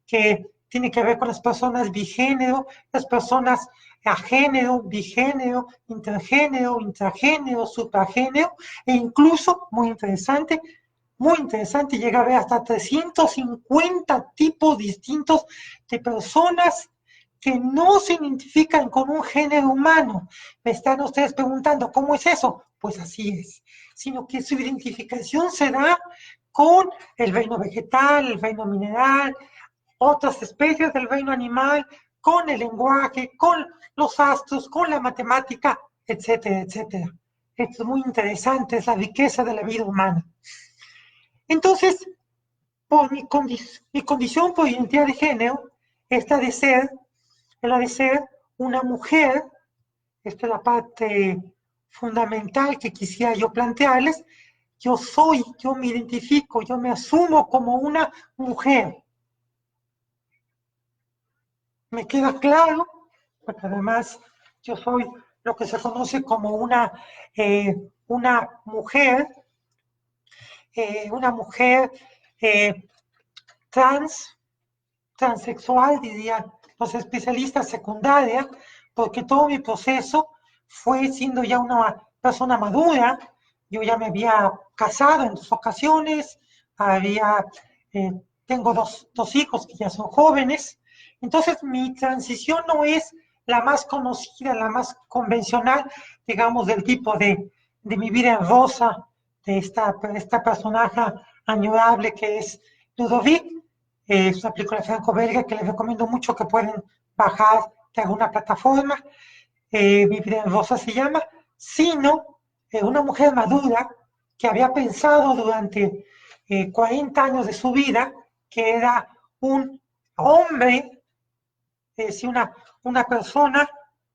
Speaker 1: que tiene que ver con las personas bigénero, las personas agénero, bigénero, intergénero, intragénero, supragénero, e incluso, muy interesante, llega a haber hasta 350 tipos distintos de personas que no se identifican con un género humano. Me están ustedes preguntando, ¿cómo es eso? Pues así es, sino que su identificación se da con el reino vegetal, el reino mineral, otras especies del reino animal, con el lenguaje, con los astros, con la matemática, etcétera, etcétera. Esto es muy interesante, es la riqueza de la vida humana. Entonces, por mi condición por identidad de género, es la de ser una mujer, esta es la parte fundamental que quisiera yo plantearles, yo me identifico, yo me asumo como una mujer. Me queda claro, porque además yo soy lo que se conoce como una mujer, transexual, dirían los especialistas secundaria, porque todo mi proceso fue siendo ya una persona madura. Yo ya me había casado en 2 ocasiones, tengo dos hijos que ya son jóvenes. Entonces mi transición no es la más conocida, la más convencional, digamos, del tipo de mi vida en rosa, de esta personaje añorable que es Ludovic. Es una película franco-belga que les recomiendo mucho, que pueden bajar de alguna plataforma. Mi vida en rosa se llama, sino una mujer madura que había pensado durante 40 años de su vida que era un hombre, es decir, una persona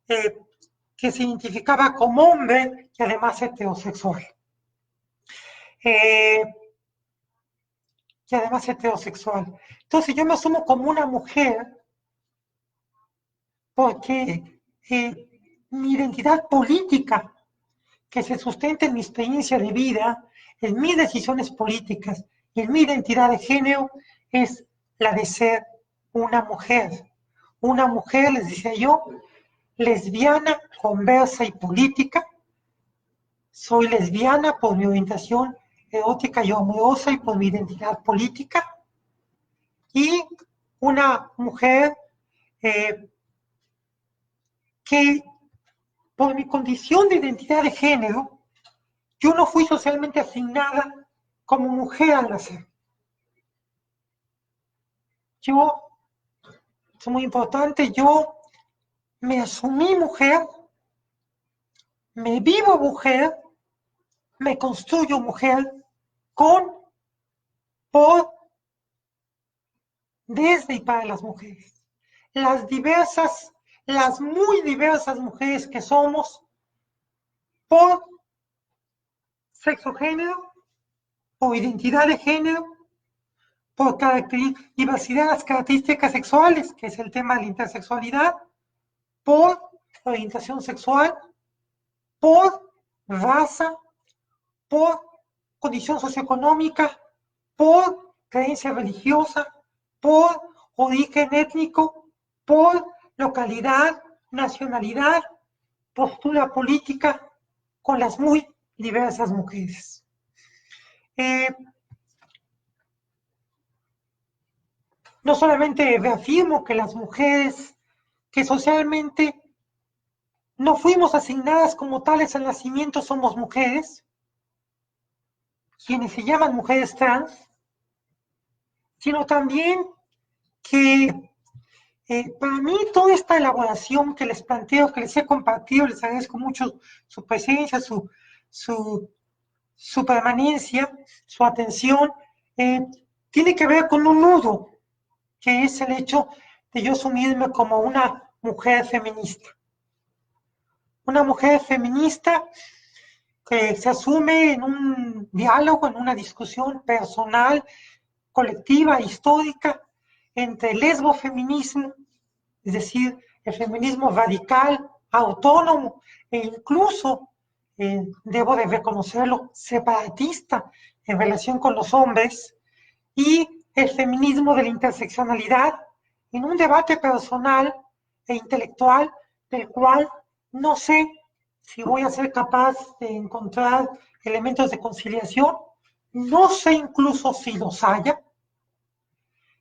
Speaker 1: eh, que se identificaba como hombre y además heterosexual. Eh, y además heterosexual. Entonces yo me asumo como una mujer porque mi identidad política, que se sustenta en mi experiencia de vida, en mis decisiones políticas y en mi identidad de género, es la de ser una mujer. Una mujer, les decía yo, lesbiana, conversa y política. Soy lesbiana por mi orientación erótica y amorosa y por mi identidad política. Y una mujer eh, que por mi condición de identidad de género, yo no fui socialmente asignada como mujer al nacer. Yo, es muy importante, yo me asumí mujer, me vivo mujer, me construyo mujer con, por, desde y para las mujeres. Las diversas, las muy diversas mujeres que somos, por sexo género, por identidad de género, por diversidad de las características sexuales, que es el tema de la intersexualidad, por orientación sexual, por raza, por condición socioeconómica, por creencia religiosa, por origen étnico, por localidad, nacionalidad, postura política, con las muy diversas mujeres. No solamente reafirmo que las mujeres que socialmente no fuimos asignadas como tales al nacimiento somos mujeres, quienes se llaman mujeres trans, sino también que para mí toda esta elaboración que les planteo, que les he compartido, les agradezco mucho su presencia, su permanencia, su atención, tiene que ver con un nudo, que es el hecho de yo asumirme como una mujer feminista. Una mujer feminista que se asume en un diálogo, en una discusión personal, colectiva, histórica, entre el lesbofeminismo, es decir, el feminismo radical, autónomo e incluso, debo de reconocerlo, separatista en relación con los hombres, y el feminismo de la interseccionalidad, en un debate personal e intelectual del cual no sé si voy a ser capaz de encontrar elementos de conciliación, no sé incluso si los haya,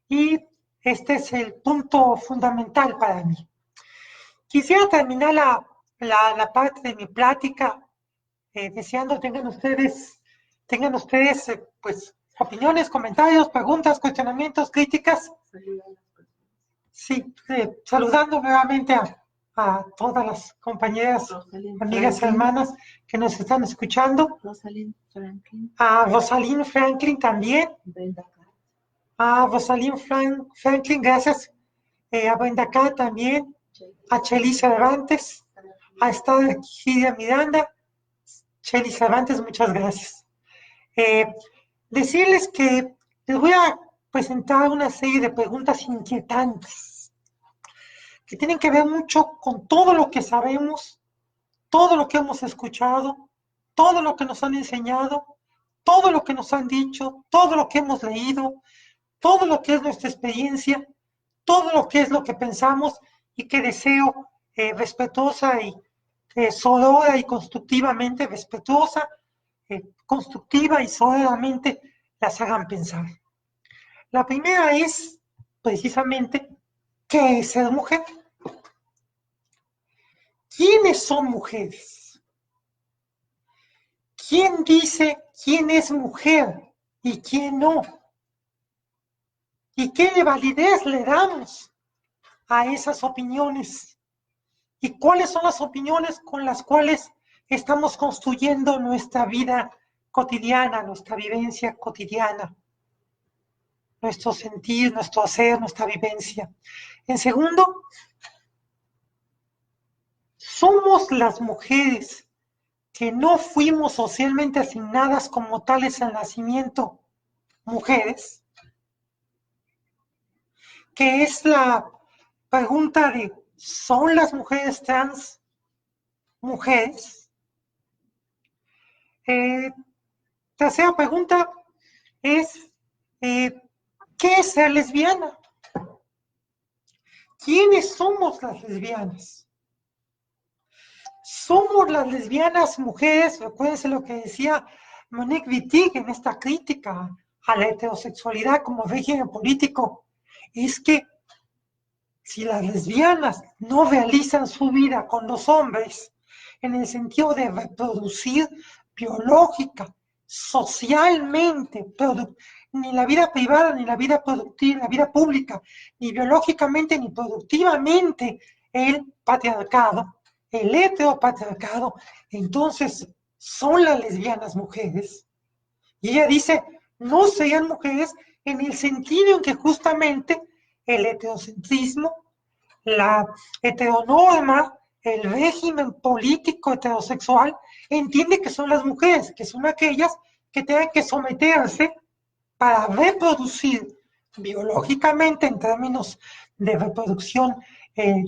Speaker 1: y este es el punto fundamental para mí. Quisiera terminar la parte de mi plática deseando tengan ustedes pues opiniones, comentarios, preguntas, cuestionamientos, críticas. Sí, saludando nuevamente a todas las compañeras,
Speaker 2: Rosalind
Speaker 1: amigas,
Speaker 2: Franklin.
Speaker 1: Hermanas que nos están escuchando.
Speaker 2: Rosalind Franklin.
Speaker 1: A Rosalind Franklin también.
Speaker 2: Brenda Cat.
Speaker 1: A Rosalind Franklin, gracias. A Brenda Cat también. A Chely Cervantes. A Esther Gidia Miranda. Chely Cervantes, muchas gracias. Decirles que les voy a presentar una serie de preguntas inquietantes que tienen que ver mucho con todo lo que sabemos, todo lo que hemos escuchado, todo lo que nos han enseñado, todo lo que nos han dicho, todo lo que hemos leído, todo lo que es nuestra experiencia, todo lo que es lo que pensamos y que deseo respetuosa y sonora y constructivamente respetuosa, constructiva y sonoramente las hagan pensar. La primera es precisamente ¿qué es ser mujer? ¿Quiénes son mujeres? ¿Quién dice quién es mujer y quién no. ¿Y qué validez le damos a esas opiniones? ¿Y cuáles son las opiniones con las cuales estamos construyendo nuestra vida cotidiana, nuestra vivencia cotidiana, nuestro sentir, nuestro hacer, nuestra vivencia? En segundo, somos las mujeres que no fuimos socialmente asignadas como tales al nacimiento, mujeres, que es la pregunta de, ¿son las mujeres trans mujeres? Tercera pregunta es, ¿qué es ser lesbiana? ¿Quiénes somos las lesbianas? Somos las lesbianas mujeres, recuérdense lo que decía Monique Wittig en esta crítica a la heterosexualidad como régimen político, es que si las lesbianas no realizan su vida con los hombres en el sentido de reproducir biológica, socialmente, ni la vida privada, ni la vida productiva, la vida pública, ni biológicamente, ni productivamente el patriarcado, el heteropatriarcado, entonces son las lesbianas mujeres. Y ella dice, no sean mujeres en el sentido en que justamente el heterocentrismo, la heteronorma, el régimen político heterosexual, entiende que son las mujeres, que son aquellas que tienen que someterse para reproducir biológicamente en términos de reproducción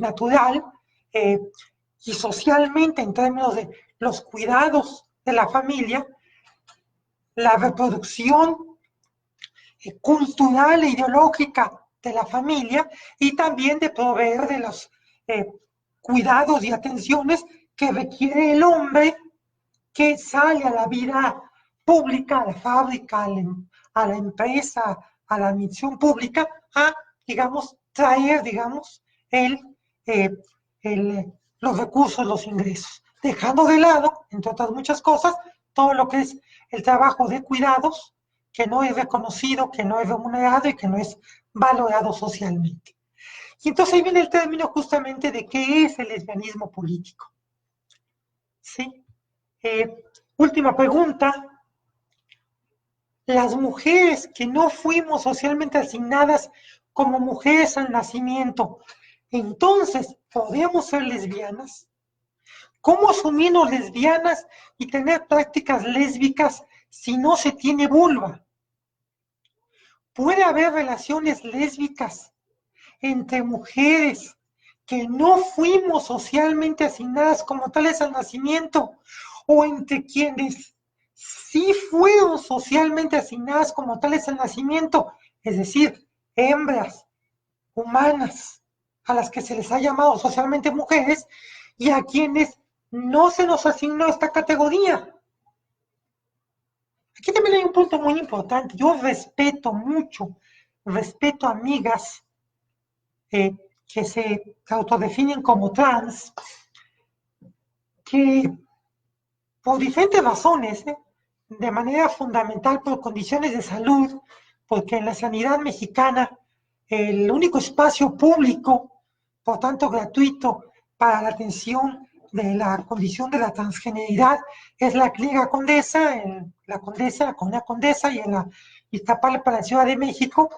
Speaker 1: natural y socialmente en términos de los cuidados de la familia, la reproducción cultural e ideológica de la familia y también de proveer de los cuidados y atenciones que requiere el hombre que sale a la vida pública, a la fábrica, a la empresa, a la misión pública, a, digamos, traer, digamos, los recursos, los ingresos, dejando de lado, entre otras muchas cosas, todo lo que es el trabajo de cuidados, que no es reconocido, que no es remunerado y que no es valorado socialmente. Y entonces ahí viene el término justamente de qué es el lesbianismo político. ¿Sí? Última pregunta. Las mujeres que no fuimos socialmente asignadas como mujeres al nacimiento, entonces, ¿podemos ser lesbianas? ¿Cómo asumirnos lesbianas y tener prácticas lésbicas si no se tiene vulva? ¿Puede haber relaciones lésbicas entre mujeres que no fuimos socialmente asignadas como tales al nacimiento o entre quienes sí fueron socialmente asignadas como tales al nacimiento, es decir, hembras humanas a las que se les ha llamado socialmente mujeres y a quienes no se nos asignó esta categoría? Aquí también hay un punto muy importante. Yo respeto mucho, respeto amigas que se autodefinen como trans, que por diferentes razones, de manera fundamental por condiciones de salud, porque en la sanidad mexicana el único espacio público, por tanto gratuito, para la atención de la condición de la transgeneridad es la Clínica Condesa, en la Condesa, con la Condesa y en la Iztapalapa para la Ciudad de México,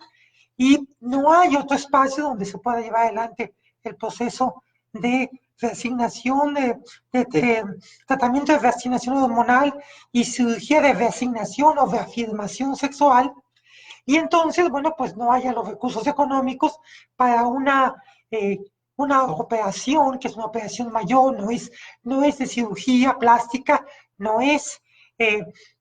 Speaker 1: y no hay otro espacio donde se pueda llevar adelante el proceso de reasignación, de tratamiento de reasignación hormonal y cirugía de reasignación o reafirmación sexual. Y entonces, bueno, pues no haya los recursos económicos para una operación, que es una operación mayor, no es de cirugía plástica, no es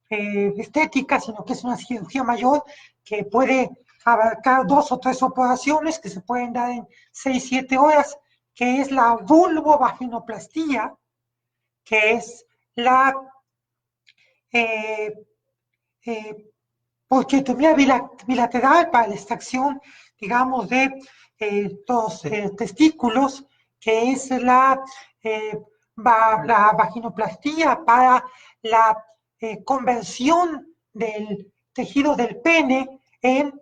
Speaker 1: estética, sino que es una cirugía mayor que puede abarcar 2 o 3 operaciones que se pueden dar en 6, 7 horas, que es la vulvovaginoplastia, que es la porquiotomía bilateral para la extracción, digamos, de los testículos, que es la vaginoplastia para la conversión del tejido del pene en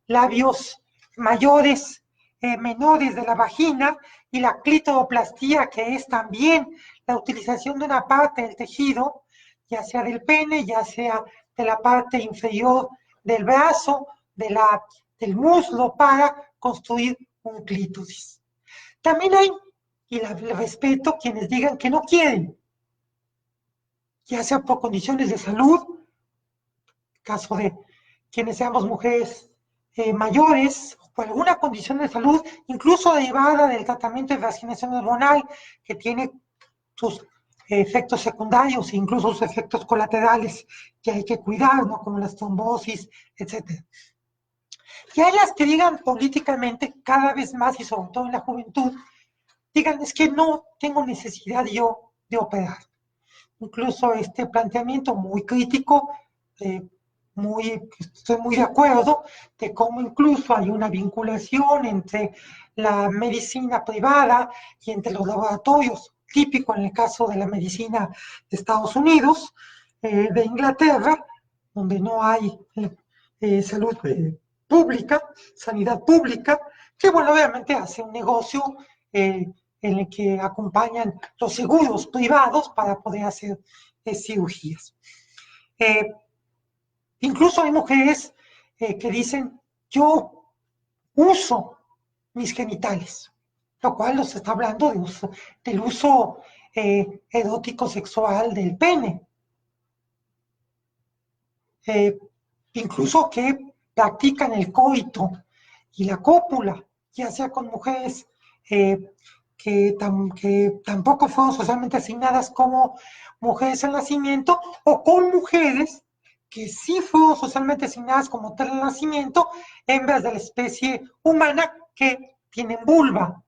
Speaker 1: labios mayores, menores de la vagina, y la clitoplastía, que es también la utilización de una parte del tejido, ya sea del pene, ya sea de la parte inferior del brazo, del muslo, para construir un clítoris. También hay, y le respeto, quienes digan que no quieren, ya sea por condiciones de salud, caso de quienes seamos mujeres mayores, o por alguna condición de salud, incluso derivada del tratamiento de reasignación hormonal, que tiene sus efectos secundarios e incluso sus efectos colaterales que hay que cuidar, ¿no? Como las trombosis, etc. Y hay las que digan políticamente cada vez más, y sobre todo en la juventud, digan, es que no tengo necesidad yo de operar. Incluso este planteamiento muy crítico, estoy muy de acuerdo, de cómo incluso hay una vinculación entre la medicina privada y entre los laboratorios, típico en el caso de la medicina de Estados Unidos, de Inglaterra, donde no hay salud pública, sanidad pública, que bueno, obviamente hace un negocio en el que acompañan los seguros privados para poder hacer cirugías. Incluso hay mujeres que dicen, yo uso mis genitales, lo cual nos está hablando del uso erótico sexual del pene. Incluso que practican el coito y la cópula, ya sea con mujeres que tampoco fueron socialmente asignadas como mujeres al nacimiento, o con mujeres que sí fueron socialmente asignadas como tal al nacimiento, hembras de la especie humana que tienen vulva.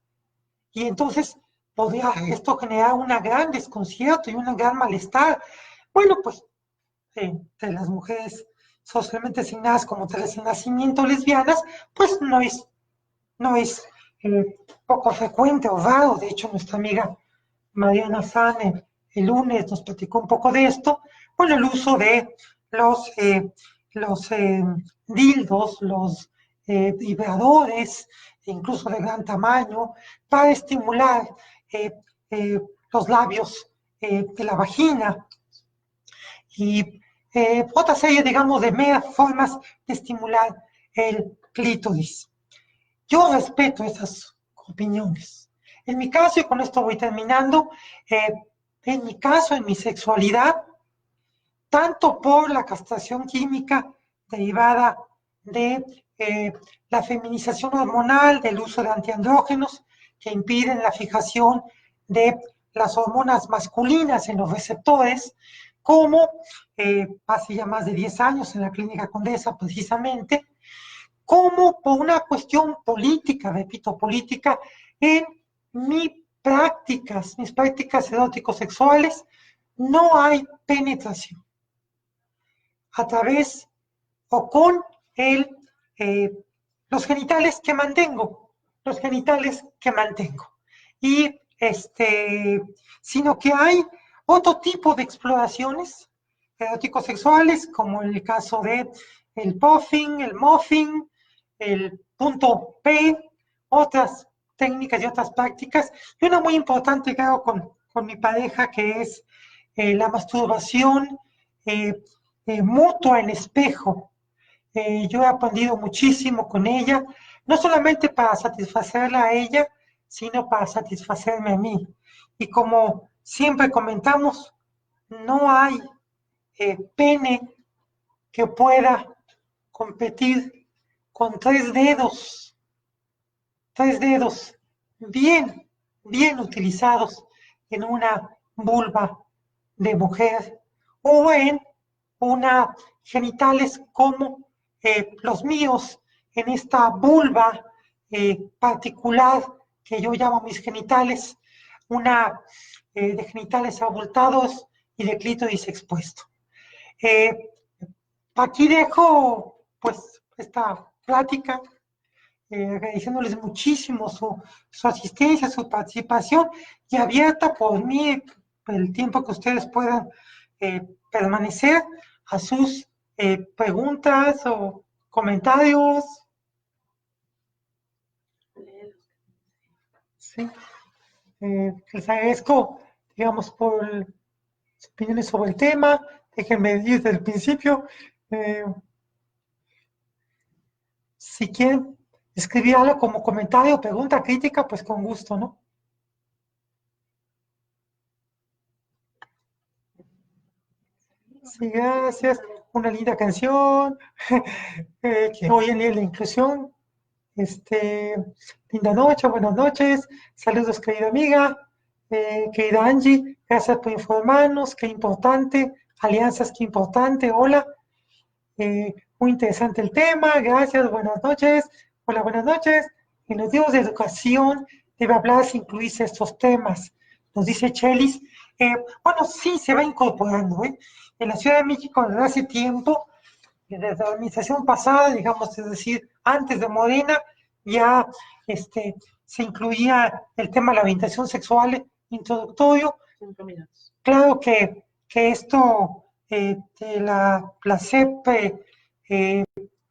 Speaker 1: Y entonces podría esto generar un gran desconcierto y un gran malestar. Bueno, pues de las mujeres socialmente asignadas como tras el nacimiento lesbianas, pues no es poco frecuente o raro. De hecho, nuestra amiga Mariana San el lunes nos platicó un poco de esto. Bueno, el uso de los dildos, los vibradores, incluso de gran tamaño, para estimular eh, eh, los labios de la vagina, y otra serie, digamos, de meras formas de estimular el clítoris. Yo respeto esas opiniones. En mi caso, y con esto voy terminando, en mi caso, en mi sexualidad, tanto por la castración química derivada de la feminización hormonal, del uso de antiandrógenos que impiden la fijación de las hormonas masculinas en los receptores, como hace ya más de 10 años en la Clínica Condesa precisamente, como por una cuestión política, repito, política, en mis prácticas erótico-sexuales, no hay penetración a través o con el, los genitales que mantengo, Y sino que hay otro tipo de exploraciones eróticos sexuales, como en el caso de el puffing, el muffing, el punto P, otras técnicas y otras prácticas, y una muy importante que hago con mi pareja, que es la masturbación mutua en espejo. Yo he aprendido muchísimo con ella, no solamente para satisfacerla a ella, sino para satisfacerme a mí. Y como siempre comentamos, no hay pene que pueda competir con tres dedos bien utilizados en una vulva de mujer o en una genitales como los míos, en esta vulva particular que yo llamo mis genitales, una de genitales abultados y de clítoris expuesto. Aquí dejo pues esta plática, agradeciéndoles muchísimo su asistencia, su participación, y abierta por mí el tiempo que ustedes puedan permanecer a sus preguntas o comentarios. Sí. Les agradezco, digamos, por sus opiniones sobre el tema. Déjenme decir desde el principio. eh, si quieren escribir algo como comentario, pregunta, crítica, pues con gusto, ¿no? Sí, gracias. Una linda canción. Que hoy en día la inclusión. Este, linda noche, buenas noches. Saludos, querida amiga. Querida Angie, gracias por informarnos. Qué importante. Alianzas, qué importante. Hola. Muy interesante el tema. Gracias, buenas noches. Hola, buenas noches. En los libros de educación debe hablarse, incluirse estos temas. Nos dice Chelis. Bueno, sí, se va incorporando. En la Ciudad de México desde hace tiempo, desde la administración pasada, digamos, es decir, antes de Morena, ya se incluía el tema de la orientación sexual introductorio.
Speaker 2: 5 minutos.
Speaker 1: Claro que esto de la SEP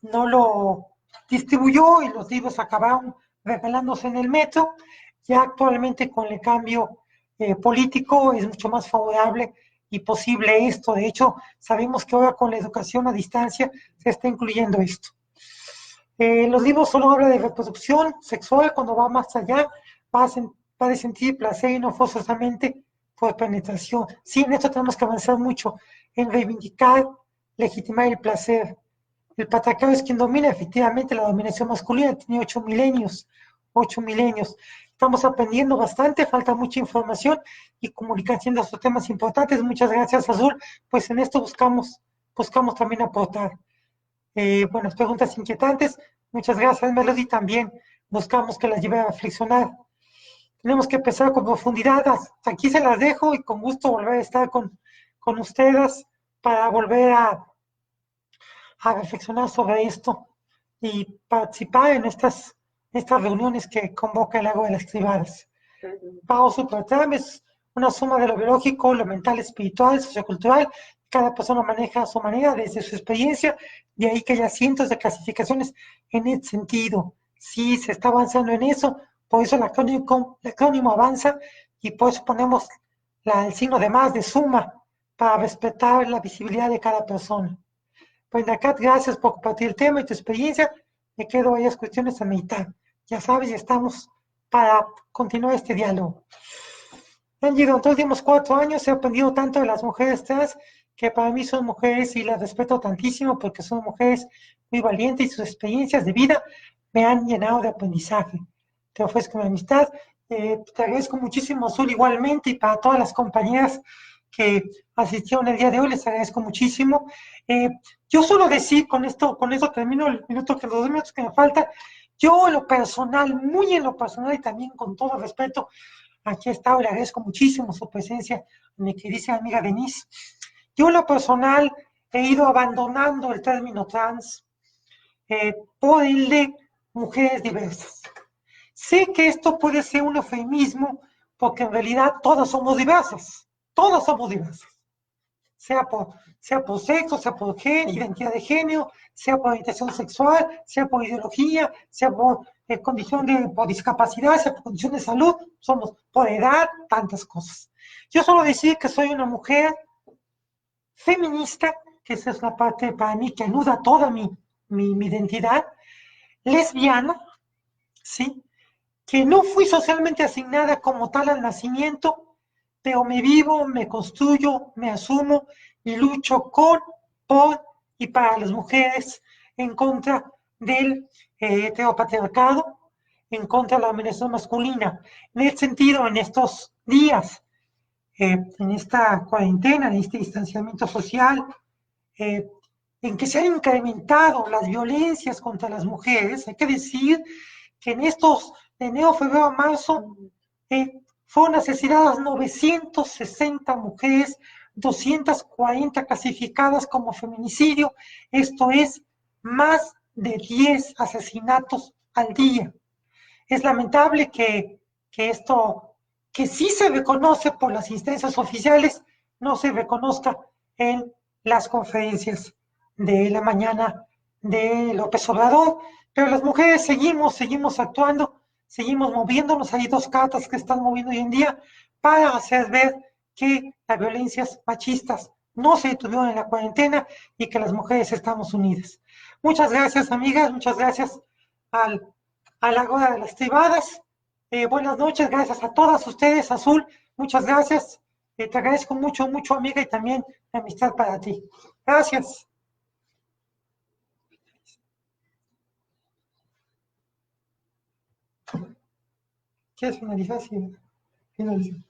Speaker 1: no lo distribuyó y los libros acabaron regalándose en el metro. Ya actualmente con el cambio político es mucho más favorable y posible esto. De hecho, sabemos que ahora con la educación a distancia se está incluyendo esto. Los libros solo hablan de reproducción sexual cuando va más allá, va a sentir placer y no forzosamente por penetración. Sí, en esto tenemos que avanzar mucho en reivindicar, legitimar el placer. El patriarcado es quien domina, efectivamente, la dominación masculina tiene 8 milenios, 8 milenios. Estamos aprendiendo bastante, falta mucha información y comunicación de estos temas importantes. Muchas gracias, Azul. Pues en esto buscamos también aportar. Buenas preguntas inquietantes. Muchas gracias, Melody. También buscamos que las lleve a reflexionar. Tenemos que empezar con profundidad. Hasta aquí se las dejo y con gusto volver a estar con ustedes para volver a reflexionar sobre esto y participar en estas reuniones que convoca el Lago de las Cribadas. Pao Supertram es una suma de lo biológico, lo mental, espiritual, sociocultural. Cada persona maneja a su manera desde su experiencia, de ahí que haya cientos de clasificaciones en ese sentido. Sí, se está avanzando en eso, por eso el acrónimo avanza y por eso ponemos el signo de más, de suma, para respetar la visibilidad de cada persona. Pues Nakat, gracias por compartir el tema y tu experiencia. Me quedo varias cuestiones a meditar. Ya sabes, ya estamos para continuar este diálogo. Angie, durante los últimos 4 años he aprendido tanto de las mujeres trans que para mí son mujeres y las respeto tantísimo porque son mujeres muy valientes y sus experiencias de vida me han llenado de aprendizaje. Te ofrezco mi amistad. Te agradezco muchísimo, Azul, igualmente, y para todas las compañeras que asistieron el día de hoy, les agradezco muchísimo. Yo solo decir, con esto termino el minuto, que los 2 minutos que me faltan. Yo en lo personal, muy en lo personal y también con todo respeto, aquí he estado, le agradezco muchísimo su presencia, a mi querida amiga Denise. Yo en lo personal he ido abandonando el término trans por el de mujeres diversas. Sé que esto puede ser un eufemismo porque en realidad todas somos diversas, sea por sexo, sea por identidad de género, sea por orientación sexual, sea por ideología, sea por condición por discapacidad, sea por condición de salud, somos por edad, tantas cosas. Yo solo decir que soy una mujer feminista, que esa es la parte para mí que anuda toda mi identidad, lesbiana, ¿sí? Que no fui socialmente asignada como tal al nacimiento, pero me vivo, me construyo, me asumo y lucho con, por y para las mujeres en contra del heteropatriarcado, en contra de la dominación masculina. En ese sentido, en estos días, en esta cuarentena, en este distanciamiento social, en que se han incrementado las violencias contra las mujeres, hay que decir que en estos de enero, febrero a marzo fueron asesinadas 960 mujeres, 240 clasificadas como feminicidio, esto es más de 10 asesinatos al día. Es lamentable que esto, que sí se reconoce por las instancias oficiales, no se reconozca en las conferencias de la mañana de López Obrador, pero las mujeres seguimos actuando, seguimos moviéndonos. Hay dos cartas que están moviendo hoy en día para hacer ver que las violencias machistas no se detuvieron en la cuarentena y que las mujeres estamos unidas. Muchas gracias, amigas, muchas gracias al, a la hora de las privadas. Buenas noches, gracias a todas ustedes, Azul, muchas gracias. Te agradezco mucho, mucho, amiga, y también la amistad para ti. Gracias. ¿Quieres finalizar? Sí, finalizo.